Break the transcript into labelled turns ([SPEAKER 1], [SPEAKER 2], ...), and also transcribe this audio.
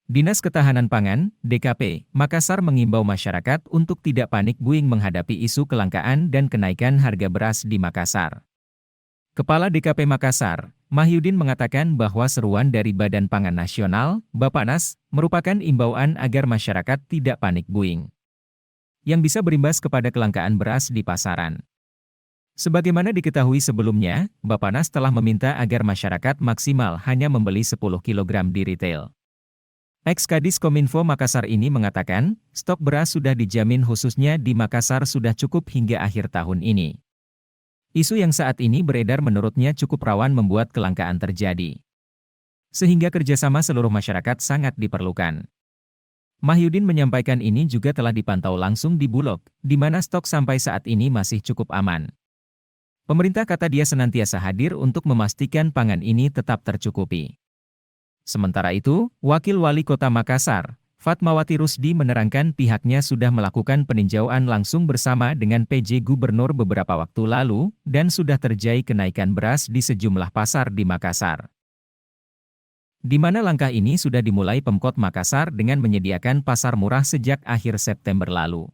[SPEAKER 1] Dinas Ketahanan Pangan, DKP, Makassar mengimbau masyarakat untuk tidak panik buying menghadapi isu kelangkaan dan kenaikan harga beras di Makassar. Kepala DKP Makassar, Mahyudin mengatakan bahwa seruan dari Badan Pangan Nasional, Bappenas, merupakan imbauan agar masyarakat tidak panik buying, yang bisa berimbas kepada kelangkaan beras di pasaran. Sebagaimana diketahui sebelumnya, Bappenas telah meminta agar masyarakat maksimal hanya membeli 10 kg di retail. Ex-Kadis Kominfo Makassar ini mengatakan, stok beras sudah dijamin khususnya di Makassar sudah cukup hingga akhir tahun ini. Isu yang saat ini beredar menurutnya cukup rawan membuat kelangkaan terjadi. Sehingga kerjasama seluruh masyarakat sangat diperlukan. Mahyudin menyampaikan ini juga telah dipantau langsung di Bulog, di mana stok sampai saat ini masih cukup aman. Pemerintah kata dia senantiasa hadir untuk memastikan pangan ini tetap tercukupi. Sementara itu, Wakil Wali Kota Makassar, Fatmawati Rusdi menerangkan pihaknya sudah melakukan peninjauan langsung bersama dengan PJ Gubernur beberapa waktu lalu, dan sudah terjadi kenaikan beras di sejumlah pasar di Makassar. Di mana langkah ini sudah dimulai Pemkot Makassar dengan menyediakan pasar murah sejak akhir September lalu.